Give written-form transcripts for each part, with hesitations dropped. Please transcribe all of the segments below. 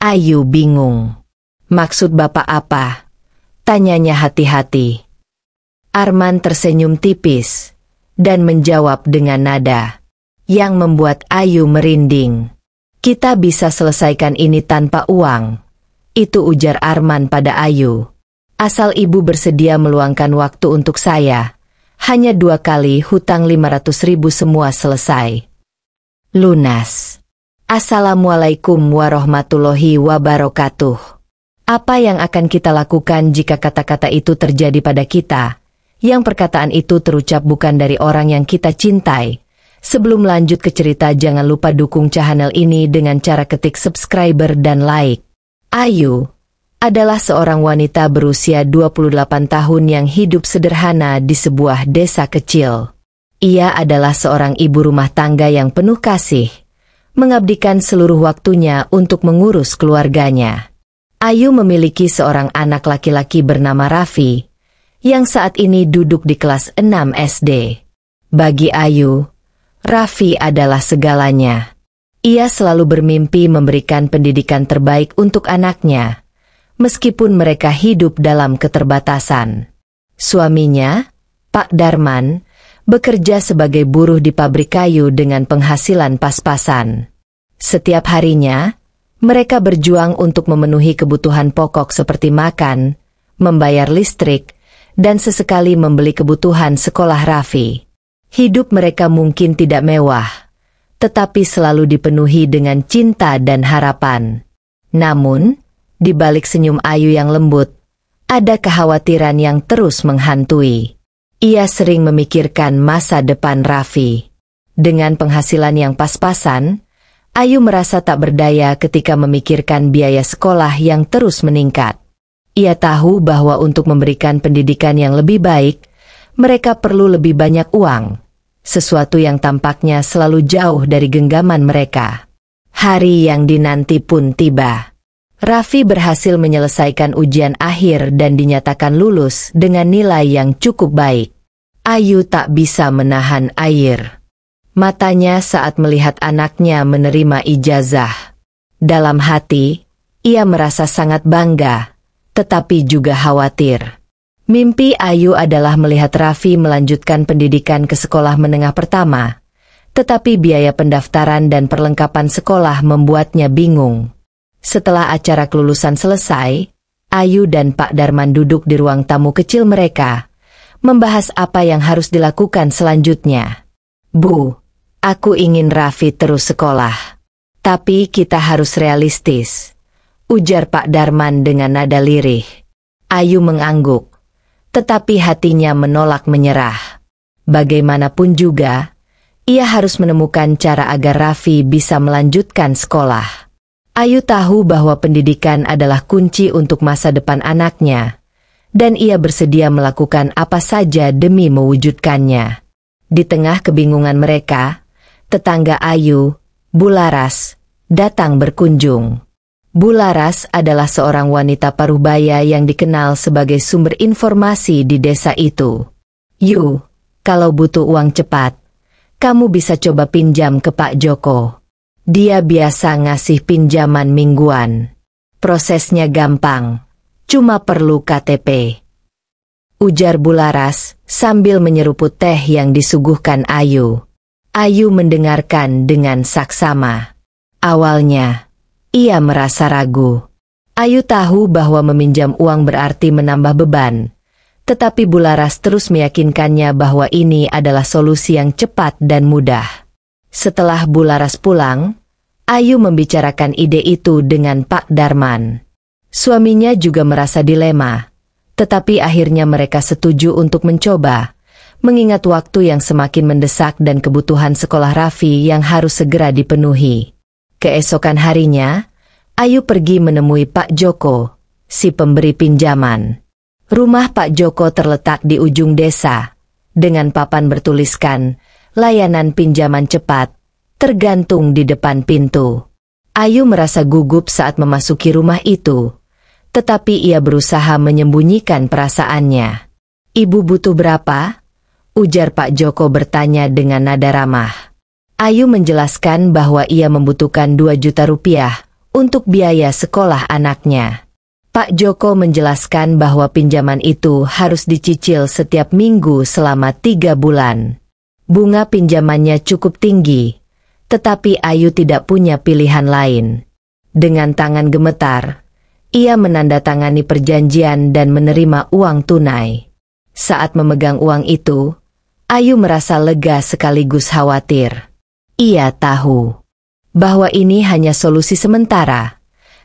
Ayu bingung. Maksud Bapak apa? Tanyanya hati-hati. Arman tersenyum tipis dan menjawab dengan nada yang membuat Ayu merinding. Kita bisa selesaikan ini tanpa uang. Itu ujar Arman pada Ayu. Asal ibu bersedia meluangkan waktu untuk saya. Hanya 2 kali hutang 500.000 semua selesai. Lunas. Assalamualaikum warahmatullahi wabarakatuh. Apa yang akan kita lakukan jika kata-kata itu terjadi pada kita? Yang perkataan itu terucap bukan dari orang yang kita cintai. Sebelum lanjut ke cerita, jangan lupa dukung channel ini dengan cara ketik subscriber dan like. Ayu adalah seorang wanita berusia 28 tahun yang hidup sederhana di sebuah desa kecil. Ia adalah seorang ibu rumah tangga yang penuh kasih, mengabdikan seluruh waktunya untuk mengurus keluarganya. Ayu memiliki seorang anak laki-laki bernama Raffi, yang saat ini duduk di kelas 6 SD. Bagi Ayu, Raffi adalah segalanya. Ia selalu bermimpi memberikan pendidikan terbaik untuk anaknya, meskipun mereka hidup dalam keterbatasan. Suaminya, Pak Darman, bekerja sebagai buruh di pabrik kayu dengan penghasilan pas-pasan. Setiap harinya, mereka berjuang untuk memenuhi kebutuhan pokok seperti makan, membayar listrik, dan sesekali membeli kebutuhan sekolah Raffi. Hidup mereka mungkin tidak mewah, tetapi selalu dipenuhi dengan cinta dan harapan. Namun, di balik senyum Ayu yang lembut, ada kekhawatiran yang terus menghantui. Ia sering memikirkan masa depan Raffi. Dengan penghasilan yang pas-pasan, Ayu merasa tak berdaya ketika memikirkan biaya sekolah yang terus meningkat. Ia tahu bahwa untuk memberikan pendidikan yang lebih baik, mereka perlu lebih banyak uang, sesuatu yang tampaknya selalu jauh dari genggaman mereka. Hari yang dinanti pun tiba. Raffi berhasil menyelesaikan ujian akhir dan dinyatakan lulus dengan nilai yang cukup baik. Ayu tak bisa menahan air matanya saat melihat anaknya menerima ijazah. Dalam hati, ia merasa sangat bangga, tetapi juga khawatir. Mimpi Ayu adalah melihat Raffi melanjutkan pendidikan ke sekolah menengah pertama, tetapi biaya pendaftaran dan perlengkapan sekolah membuatnya bingung. Setelah acara kelulusan selesai, Ayu dan Pak Darman duduk di ruang tamu kecil mereka, membahas apa yang harus dilakukan selanjutnya. Bu, aku ingin Raffi terus sekolah. Tapi kita harus realistis, ujar Pak Darman dengan nada lirih. Ayu mengangguk, tetapi hatinya menolak menyerah. Bagaimanapun juga, ia harus menemukan cara agar Raffi bisa melanjutkan sekolah. Ayu tahu bahwa pendidikan adalah kunci untuk masa depan anaknya, dan ia bersedia melakukan apa saja demi mewujudkannya. Di tengah kebingungan mereka, tetangga Ayu, Bularas, datang berkunjung. Bularas adalah seorang wanita parubaya yang dikenal sebagai sumber informasi di desa itu. Yu, kalau butuh uang cepat, kamu bisa coba pinjam ke Pak Joko. Dia biasa ngasih pinjaman mingguan. Prosesnya gampang, cuma perlu KTP. Ujar Bularas sambil menyeruput teh yang disuguhkan Ayu. Ayu mendengarkan dengan saksama. Awalnya, ia merasa ragu. Ayu tahu bahwa meminjam uang berarti menambah beban, tetapi Bularas terus meyakinkannya bahwa ini adalah solusi yang cepat dan mudah. Setelah Bularas pulang, Ayu membicarakan ide itu dengan Pak Darman. Suaminya juga merasa dilema, tetapi akhirnya mereka setuju untuk mencoba, mengingat waktu yang semakin mendesak dan kebutuhan sekolah Raffi yang harus segera dipenuhi. Keesokan harinya, Ayu pergi menemui Pak Joko, si pemberi pinjaman. Rumah Pak Joko terletak di ujung desa, dengan papan bertuliskan, layanan pinjaman cepat, tergantung di depan pintu. Ayu merasa gugup saat memasuki rumah itu, tetapi ia berusaha menyembunyikan perasaannya. Ibu butuh berapa? Ujar Pak Joko bertanya dengan nada ramah. Ayu menjelaskan bahwa ia membutuhkan 2 juta rupiah untuk biaya sekolah anaknya. Pak Joko menjelaskan bahwa pinjaman itu harus dicicil setiap minggu selama 3 bulan. Bunga pinjamannya cukup tinggi, tetapi Ayu tidak punya pilihan lain. Dengan tangan gemetar, ia menandatangani perjanjian dan menerima uang tunai. Saat memegang uang itu, Ayu merasa lega sekaligus khawatir. Ia tahu bahwa ini hanya solusi sementara.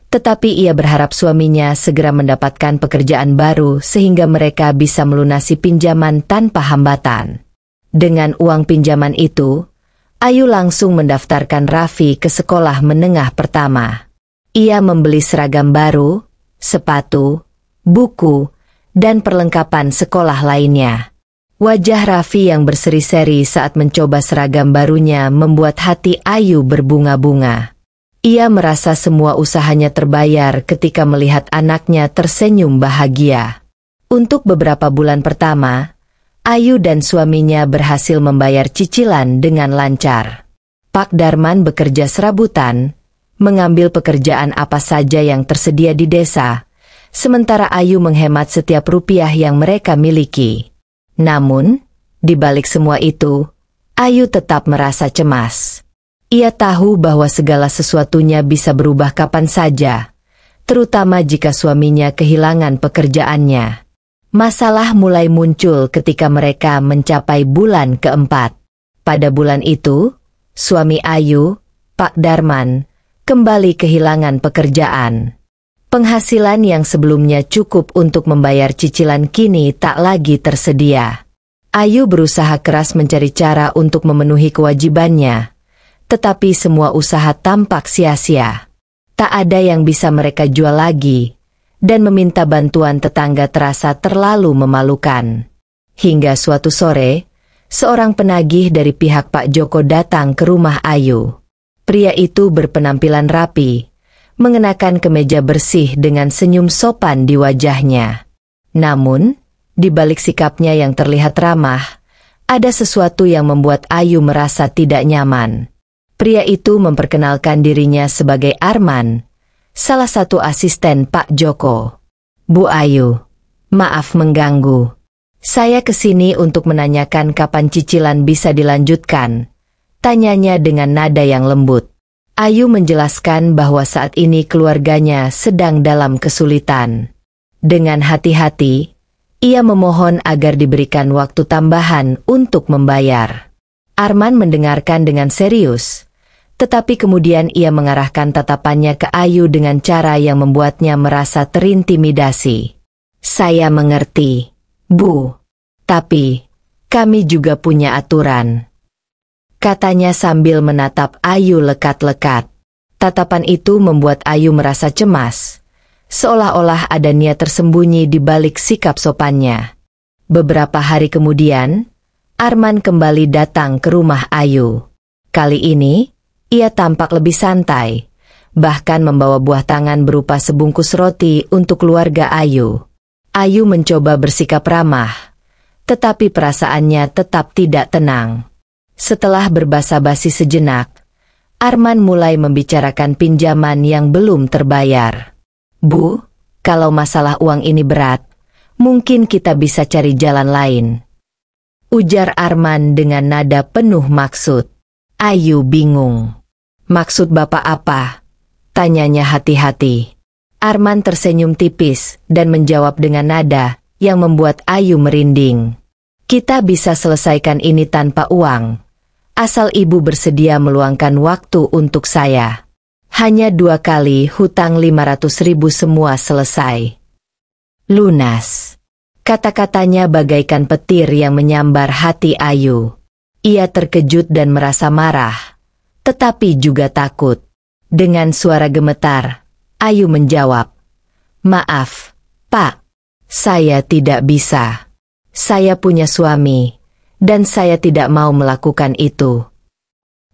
Tetapi ia berharap suaminya segera mendapatkan pekerjaan baru sehingga mereka bisa melunasi pinjaman tanpa hambatan. Dengan uang pinjaman itu, Ayu langsung mendaftarkan Raffi ke sekolah menengah pertama. Ia membeli seragam baru, sepatu, buku, dan perlengkapan sekolah lainnya. Wajah Raffi yang berseri-seri saat mencoba seragam barunya membuat hati Ayu berbunga-bunga. Ia merasa semua usahanya terbayar ketika melihat anaknya tersenyum bahagia. Untuk beberapa bulan pertama, Ayu dan suaminya berhasil membayar cicilan dengan lancar. Pak Darman bekerja serabutan, mengambil pekerjaan apa saja yang tersedia di desa, sementara Ayu menghemat setiap rupiah yang mereka miliki. Namun, di balik semua itu, Ayu tetap merasa cemas. Ia tahu bahwa segala sesuatunya bisa berubah kapan saja, terutama jika suaminya kehilangan pekerjaannya. Masalah mulai muncul ketika mereka mencapai bulan keempat. Pada bulan itu, suami Ayu, Pak Darman, kembali kehilangan pekerjaan. Penghasilan yang sebelumnya cukup untuk membayar cicilan kini tak lagi tersedia. Ayu berusaha keras mencari cara untuk memenuhi kewajibannya. Tetapi semua usaha tampak sia-sia. Tak ada yang bisa mereka jual lagi, dan meminta bantuan tetangga terasa terlalu memalukan. Hingga suatu sore, seorang penagih dari pihak Pak Joko datang ke rumah Ayu. Pria itu berpenampilan rapi, mengenakan kemeja bersih dengan senyum sopan di wajahnya. Namun, di balik sikapnya yang terlihat ramah, ada sesuatu yang membuat Ayu merasa tidak nyaman. Pria itu memperkenalkan dirinya sebagai Arman, salah satu asisten Pak Joko. Bu Ayu, maaf mengganggu. Saya kesini untuk menanyakan kapan cicilan bisa dilanjutkan, tanyanya dengan nada yang lembut. Ayu menjelaskan bahwa saat ini keluarganya sedang dalam kesulitan. Dengan hati-hati, ia memohon agar diberikan waktu tambahan untuk membayar. Arman mendengarkan dengan serius. Tetapi kemudian ia mengarahkan tatapannya ke Ayu dengan cara yang membuatnya merasa terintimidasi. Saya mengerti, Bu. Tapi, kami juga punya aturan. Katanya sambil menatap Ayu lekat-lekat. Tatapan itu membuat Ayu merasa cemas. Seolah-olah ada niat tersembunyi di balik sikap sopannya. Beberapa hari kemudian, Arman kembali datang ke rumah Ayu. Kali ini, ia tampak lebih santai, bahkan membawa buah tangan berupa sebungkus roti untuk keluarga Ayu. Ayu mencoba bersikap ramah, tetapi perasaannya tetap tidak tenang. Setelah berbasa-basi sejenak, Arman mulai membicarakan pinjaman yang belum terbayar. Bu, kalau masalah uang ini berat, mungkin kita bisa cari jalan lain, ujar Arman dengan nada penuh maksud. Ayu bingung. Maksud Bapak apa? Tanyanya hati-hati. Arman tersenyum tipis dan menjawab dengan nada yang membuat Ayu merinding. Kita bisa selesaikan ini tanpa uang, asal Ibu bersedia meluangkan waktu untuk saya. Hanya 2 kali hutang 500.000 semua selesai. Lunas. Kata-katanya bagaikan petir yang menyambar hati Ayu. Ia terkejut dan merasa marah, tetapi juga takut. Dengan suara gemetar, Ayu menjawab, "Maaf, Pak, saya tidak bisa. Saya punya suami, dan saya tidak mau melakukan itu."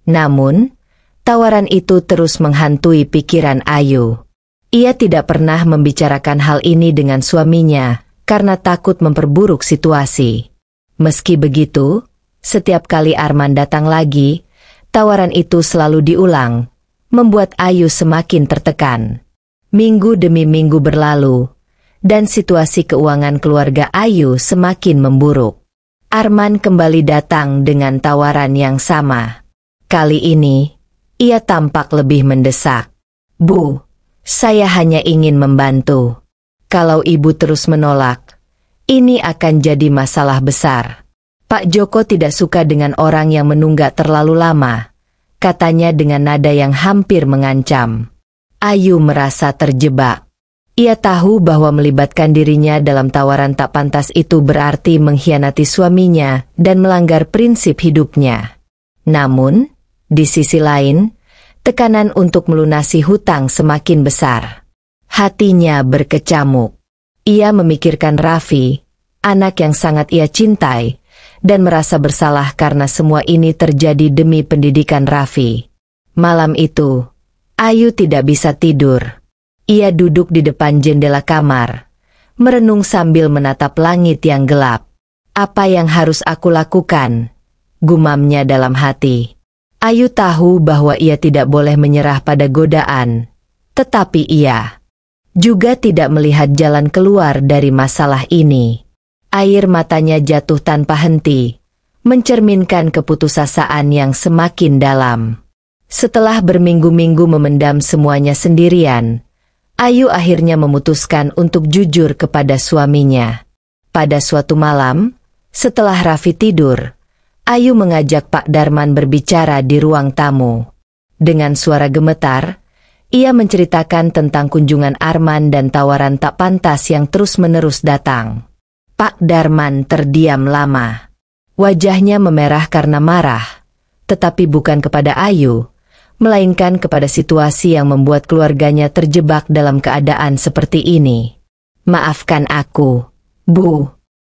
Namun, tawaran itu terus menghantui pikiran Ayu. Ia tidak pernah membicarakan hal ini dengan suaminya, karena takut memperburuk situasi. Meski begitu, setiap kali Arman datang lagi, tawaran itu selalu diulang, membuat Ayu semakin tertekan. Minggu demi minggu berlalu, dan situasi keuangan keluarga Ayu semakin memburuk. Arman kembali datang dengan tawaran yang sama. Kali ini, ia tampak lebih mendesak. "Bu, saya hanya ingin membantu. Kalau ibu terus menolak, ini akan jadi masalah besar." Pak Joko tidak suka dengan orang yang menunggak terlalu lama, katanya dengan nada yang hampir mengancam. Ayu merasa terjebak. Ia tahu bahwa melibatkan dirinya dalam tawaran tak pantas itu berarti mengkhianati suaminya dan melanggar prinsip hidupnya. Namun, di sisi lain, tekanan untuk melunasi hutang semakin besar. Hatinya berkecamuk. Ia memikirkan Raffi, anak yang sangat ia cintai, dan merasa bersalah karena semua ini terjadi demi pendidikan Raffi. Malam itu, Ayu tidak bisa tidur. Ia duduk di depan jendela kamar, merenung sambil menatap langit yang gelap. "Apa yang harus aku lakukan?" gumamnya dalam hati. Ayu tahu bahwa ia tidak boleh menyerah pada godaan, tetapi ia juga tidak melihat jalan keluar dari masalah ini. Air matanya jatuh tanpa henti, mencerminkan keputusasaan yang semakin dalam. Setelah berminggu-minggu memendam semuanya sendirian, Ayu akhirnya memutuskan untuk jujur kepada suaminya. Pada suatu malam, setelah Raffi tidur, Ayu mengajak Pak Darman berbicara di ruang tamu. Dengan suara gemetar, ia menceritakan tentang kunjungan Arman dan tawaran tak pantas yang terus-menerus datang. Pak Darman terdiam lama. Wajahnya memerah karena marah, tetapi bukan kepada Ayu, melainkan kepada situasi yang membuat keluarganya terjebak dalam keadaan seperti ini. "Maafkan aku, Bu.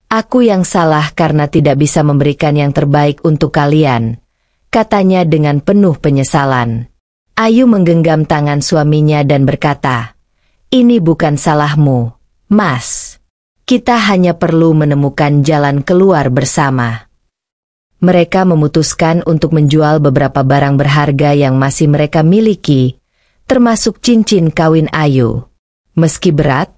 Aku yang salah karena tidak bisa memberikan yang terbaik untuk kalian," katanya dengan penuh penyesalan. Ayu menggenggam tangan suaminya dan berkata, "Ini bukan salahmu, Mas. Kita hanya perlu menemukan jalan keluar bersama." Mereka memutuskan untuk menjual beberapa barang berharga yang masih mereka miliki, termasuk cincin kawin Ayu. Meski berat,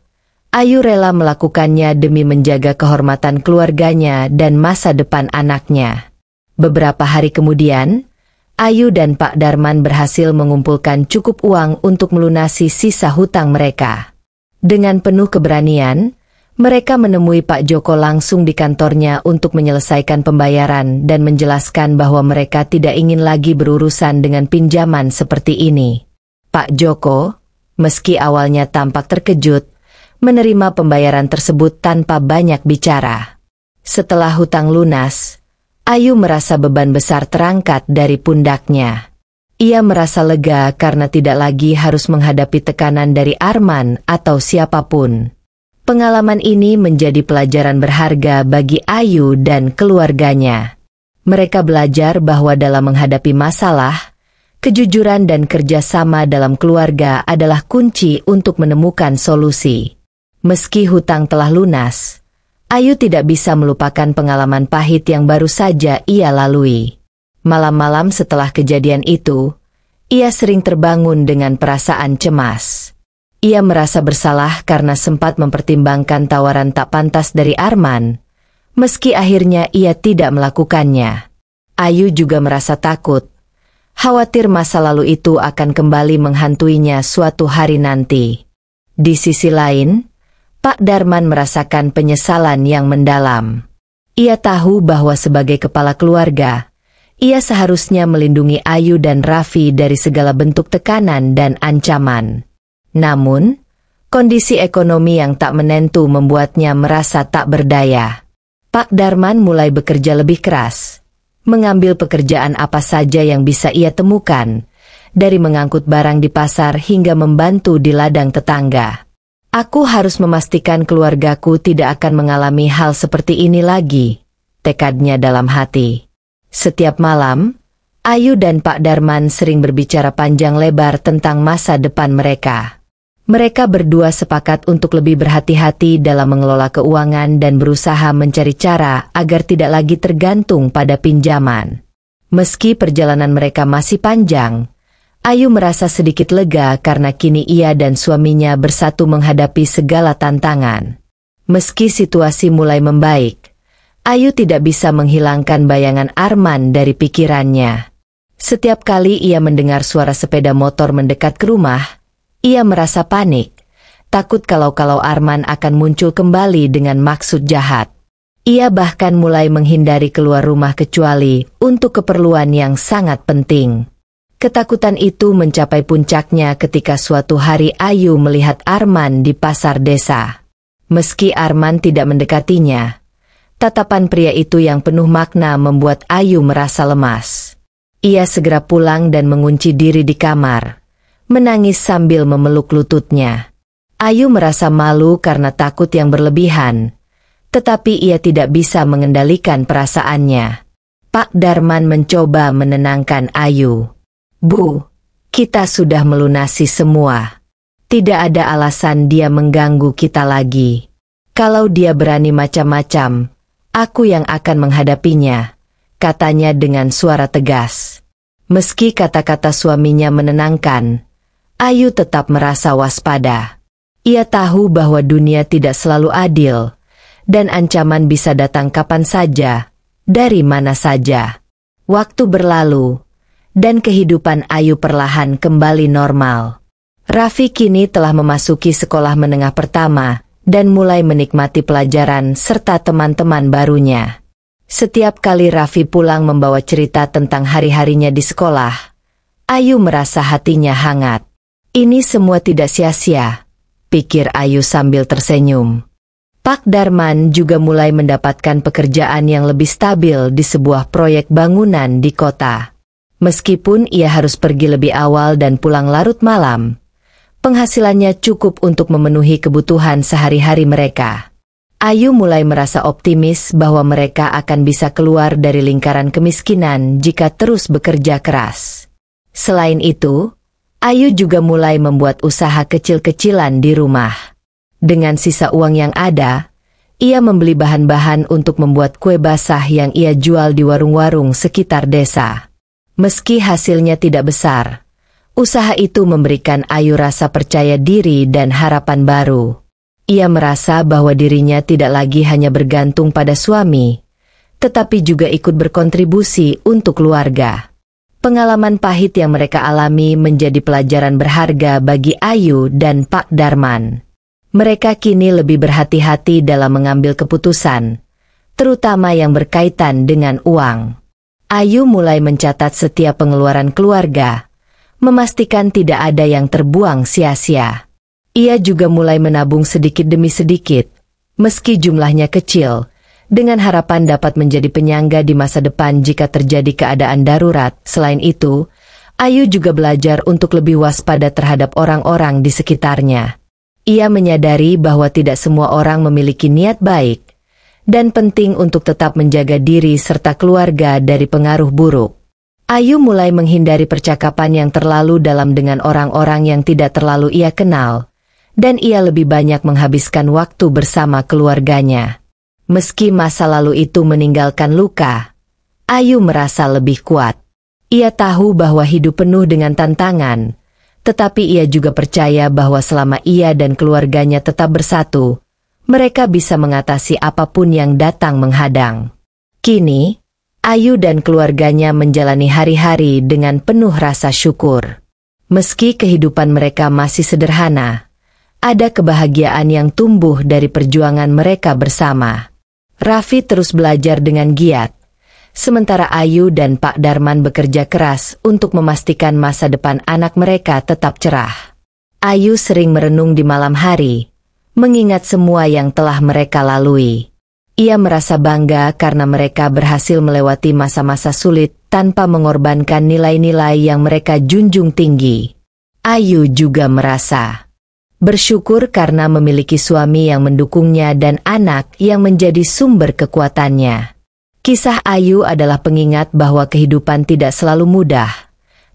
Ayu rela melakukannya demi menjaga kehormatan keluarganya dan masa depan anaknya. Beberapa hari kemudian, Ayu dan Pak Darman berhasil mengumpulkan cukup uang untuk melunasi sisa hutang mereka. Dengan penuh keberanian, mereka menemui Pak Joko langsung di kantornya untuk menyelesaikan pembayaran dan menjelaskan bahwa mereka tidak ingin lagi berurusan dengan pinjaman seperti ini. Pak Joko, meski awalnya tampak terkejut, menerima pembayaran tersebut tanpa banyak bicara. Setelah hutang lunas, Ayu merasa beban besar terangkat dari pundaknya. Ia merasa lega karena tidak lagi harus menghadapi tekanan dari Arman atau siapapun. Pengalaman ini menjadi pelajaran berharga bagi Ayu dan keluarganya. Mereka belajar bahwa dalam menghadapi masalah, kejujuran dan kerjasama dalam keluarga adalah kunci untuk menemukan solusi. Meski hutang telah lunas, Ayu tidak bisa melupakan pengalaman pahit yang baru saja ia lalui. Malam-malam setelah kejadian itu, ia sering terbangun dengan perasaan cemas. Ia merasa bersalah karena sempat mempertimbangkan tawaran tak pantas dari Arman, meski akhirnya ia tidak melakukannya. Ayu juga merasa takut, khawatir masa lalu itu akan kembali menghantuinya suatu hari nanti. Di sisi lain, Pak Darman merasakan penyesalan yang mendalam. Ia tahu bahwa sebagai kepala keluarga, ia seharusnya melindungi Ayu dan Raffi dari segala bentuk tekanan dan ancaman. Namun, kondisi ekonomi yang tak menentu membuatnya merasa tak berdaya. Pak Darman mulai bekerja lebih keras, mengambil pekerjaan apa saja yang bisa ia temukan, dari mengangkut barang di pasar hingga membantu di ladang tetangga. "Aku harus memastikan keluargaku tidak akan mengalami hal seperti ini lagi," tekadnya dalam hati. Setiap malam, Ayu dan Pak Darman sering berbicara panjang lebar tentang masa depan mereka. Mereka berdua sepakat untuk lebih berhati-hati dalam mengelola keuangan dan berusaha mencari cara agar tidak lagi tergantung pada pinjaman. Meski perjalanan mereka masih panjang, Ayu merasa sedikit lega karena kini ia dan suaminya bersatu menghadapi segala tantangan. Meski situasi mulai membaik, Ayu tidak bisa menghilangkan bayangan Arman dari pikirannya. Setiap kali ia mendengar suara sepeda motor mendekat ke rumah, ia merasa panik, takut kalau Arman akan muncul kembali dengan maksud jahat. Ia bahkan mulai menghindari keluar rumah kecuali untuk keperluan yang sangat penting. Ketakutan itu mencapai puncaknya ketika suatu hari Ayu melihat Arman di pasar desa. Meski Arman tidak mendekatinya, tatapan pria itu yang penuh makna membuat Ayu merasa lemas. Ia segera pulang dan mengunci diri di kamar, menangis sambil memeluk lututnya. Ayu merasa malu karena takut yang berlebihan, tetapi ia tidak bisa mengendalikan perasaannya. Pak Darman mencoba menenangkan Ayu. Bu, kita sudah melunasi semua. Tidak ada alasan dia mengganggu kita lagi. Kalau dia berani macam-macam, aku yang akan menghadapinya, katanya dengan suara tegas. Meski kata-kata suaminya menenangkan, Ayu tetap merasa waspada. Ia tahu bahwa dunia tidak selalu adil, dan ancaman bisa datang kapan saja, dari mana saja. Waktu berlalu, dan kehidupan Ayu perlahan kembali normal. Raffi kini telah memasuki sekolah menengah pertama, dan mulai menikmati pelajaran serta teman-teman barunya. Setiap kali Raffi pulang membawa cerita tentang hari-harinya di sekolah, Ayu merasa hatinya hangat. Ini semua tidak sia-sia, pikir Ayu sambil tersenyum. Pak Darman juga mulai mendapatkan pekerjaan yang lebih stabil di sebuah proyek bangunan di kota. Meskipun ia harus pergi lebih awal dan pulang larut malam, penghasilannya cukup untuk memenuhi kebutuhan sehari-hari mereka. Ayu mulai merasa optimis bahwa mereka akan bisa keluar dari lingkaran kemiskinan jika terus bekerja keras. Selain itu, Ayu juga mulai membuat usaha kecil-kecilan di rumah. Dengan sisa uang yang ada, ia membeli bahan-bahan untuk membuat kue basah yang ia jual di warung-warung sekitar desa. Meski hasilnya tidak besar, usaha itu memberikan Ayu rasa percaya diri dan harapan baru. Ia merasa bahwa dirinya tidak lagi hanya bergantung pada suami, tetapi juga ikut berkontribusi untuk keluarga. Pengalaman pahit yang mereka alami menjadi pelajaran berharga bagi Ayu dan Pak Darman. Mereka kini lebih berhati-hati dalam mengambil keputusan, terutama yang berkaitan dengan uang. Ayu mulai mencatat setiap pengeluaran keluarga, memastikan tidak ada yang terbuang sia-sia. Ia juga mulai menabung sedikit demi sedikit, meski jumlahnya kecil, dengan harapan dapat menjadi penyangga di masa depan jika terjadi keadaan darurat. Selain itu, Ayu juga belajar untuk lebih waspada terhadap orang-orang di sekitarnya. Ia menyadari bahwa tidak semua orang memiliki niat baik, dan penting untuk tetap menjaga diri serta keluarga dari pengaruh buruk. Ayu mulai menghindari percakapan yang terlalu dalam dengan orang-orang yang tidak terlalu ia kenal, dan ia lebih banyak menghabiskan waktu bersama keluarganya. Meski masa lalu itu meninggalkan luka, Ayu merasa lebih kuat. Ia tahu bahwa hidup penuh dengan tantangan, tetapi ia juga percaya bahwa selama ia dan keluarganya tetap bersatu, mereka bisa mengatasi apapun yang datang menghadang. Kini, Ayu dan keluarganya menjalani hari-hari dengan penuh rasa syukur. Meski kehidupan mereka masih sederhana, ada kebahagiaan yang tumbuh dari perjuangan mereka bersama. Raffi terus belajar dengan giat, sementara Ayu dan Pak Darman bekerja keras untuk memastikan masa depan anak mereka tetap cerah. Ayu sering merenung di malam hari, mengingat semua yang telah mereka lalui. Ia merasa bangga karena mereka berhasil melewati masa-masa sulit tanpa mengorbankan nilai-nilai yang mereka junjung tinggi. Ayu juga merasa bersyukur karena memiliki suami yang mendukungnya dan anak yang menjadi sumber kekuatannya. Kisah Ayu adalah pengingat bahwa kehidupan tidak selalu mudah,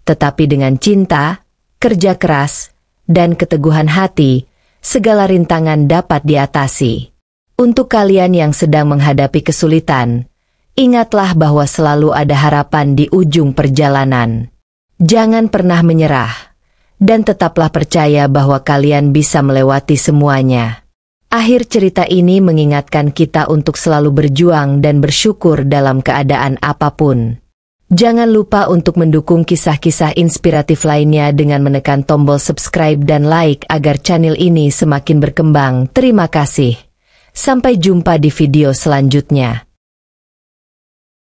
tetapi dengan cinta, kerja keras, dan keteguhan hati, segala rintangan dapat diatasi. Untuk kalian yang sedang menghadapi kesulitan, ingatlah bahwa selalu ada harapan di ujung perjalanan. Jangan pernah menyerah, dan tetaplah percaya bahwa kalian bisa melewati semuanya. Akhir cerita ini mengingatkan kita untuk selalu berjuang dan bersyukur dalam keadaan apapun. Jangan lupa untuk mendukung kisah-kisah inspiratif lainnya dengan menekan tombol subscribe dan like agar channel ini semakin berkembang. Terima kasih. Sampai jumpa di video selanjutnya.